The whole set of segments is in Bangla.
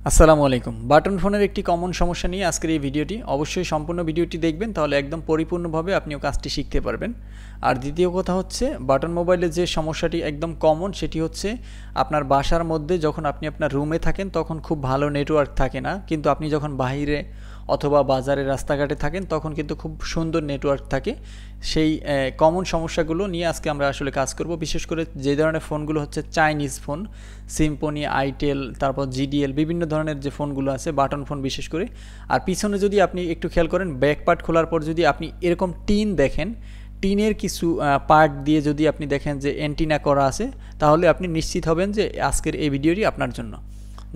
আসসালামু আলাইকুম। বাটন ফোনের একটি কমন সমস্যা নিয়ে আজকের এই ভিডিওটি। অবশ্যই সম্পূর্ণ ভিডিওটি দেখবেন, তাহলে একদম পরিপূর্ণভাবে আপনিও কাজটি শিখতে পারবেন। আর দ্বিতীয় কথা হচ্ছে, বাটন মোবাইলের যে সমস্যাটি একদম কমন, সেটি হচ্ছে আপনার বাসার মধ্যে যখন আপনি আপনার রুমে থাকেন তখন খুব ভালো নেটওয়ার্ক থাকে না, কিন্তু আপনি যখন বাইরে অথবা বাজারে রাস্তাঘাটে থাকেন তখন কিন্তু খুব সুন্দর নেটওয়ার্ক থাকে। সেই কমন সমস্যাগুলো নিয়ে আজকে আমরা আসলে কাজ করব। বিশেষ করে যে ধরনের ফোনগুলো হচ্ছে চাইনিজ ফোন, সিম্ফনি, আইটেল, তারপর জিডিএল, বিভিন্ন ধরনের যে ফোনগুলো আছে বাটন ফোন বিশেষ করে। আর পিছনে যদি আপনি একটু খেয়াল করেন, ব্যাক পার্ট খোলার পর যদি আপনি এরকম টিন দেখেন, টিনের কিছু পার্ট দিয়ে যদি আপনি দেখেন যে অ্যান্টিনা করা আছে, তাহলে আপনি নিশ্চিত হবেন যে আজকের এই ভিডিওটি আপনার জন্য।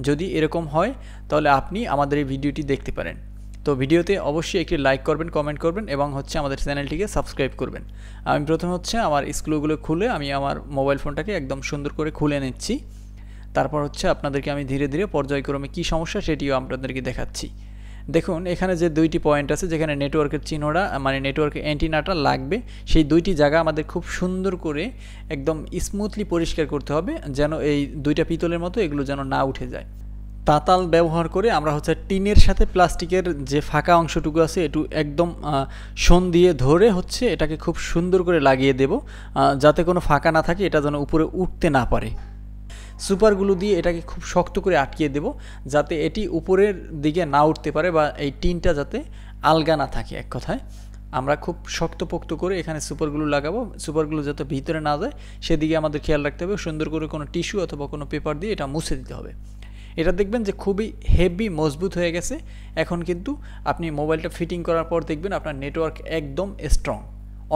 যদি এরকম হয় তাহলে আপনি আমাদের এই ভিডিওটি দেখতে পারেন। তো ভিডিওতে অবশ্যই একটি লাইক করবেন, কমেন্ট করবেন এবং হচ্ছে আমাদের চ্যানেলটিকে সাবস্ক্রাইব করবেন। আমি প্রথমে হচ্ছে আমার স্ক্রুগুলো খুলে আমি আমার মোবাইল ফোনটাকে একদম সুন্দর করে খুলে নিচ্ছি। তারপর হচ্ছে আপনাদেরকে আমি ধীরে ধীরে পর্যায়ক্রমে কী সমস্যা সেটিও আপনাদেরকে দেখাচ্ছি। দেখুন, এখানে যে দুইটি পয়েন্ট আছে যেখানে নেটওয়ার্কের চিহ্নটা মানে নেটওয়ার্কের অ্যান্টিনাটা লাগবে, সেই দুইটি জায়গা আমাদের খুব সুন্দর করে একদম স্মুথলি পরিষ্কার করতে হবে, যেন এই দুইটা পিতলের মতো এগুলো যেন না উঠে যায়। তাতাল ব্যবহার করে আমরা হচ্ছে টিনের সাথে প্লাস্টিকের যে ফাঁকা অংশটুকু আছে একটু একদম শন দিয়ে ধরে হচ্ছে এটাকে খুব সুন্দর করে লাগিয়ে দেব, যাতে কোনো ফাঁকা না থাকে, এটা যেন উপরে উঠতে না পারে। সুপারগুলো দিয়ে এটাকে খুব শক্ত করে আটকিয়ে দেব, যাতে এটি উপরের দিকে না উঠতে পারে বা এই টিনটা যাতে আলগা না থাকে। এক কথায় আমরা খুব শক্তপোক্ত করে এখানে সুপারগুলো লাগাবো, সুপারগুলো যাতে ভিতরে না যায় সেদিকে আমাদের খেয়াল রাখতে হবে। সুন্দর করে কোনো টিস্যু অথবা কোনো পেপার দিয়ে এটা মুছে দিতে হবে। এটা দেখবেন যে খুবই হেভি মজবুত হয়ে গেছে। এখন কিন্তু আপনি মোবাইলটা ফিটিং করার পর দেখবেন আপনার নেটওয়ার্ক একদম স্ট্রং।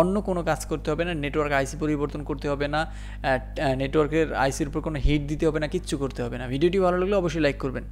অন্য কোনো কাজ করতে হবে না, নেটওয়ার্ক আইসি পরিবর্তন করতে হবে না, নেটওয়ার্কের আইসির উপর কোনো হিট দিতে হবে না, কিচ্ছু করতে হবে না। ভিডিওটি ভালো লাগলে অবশ্যই লাইক করবেন।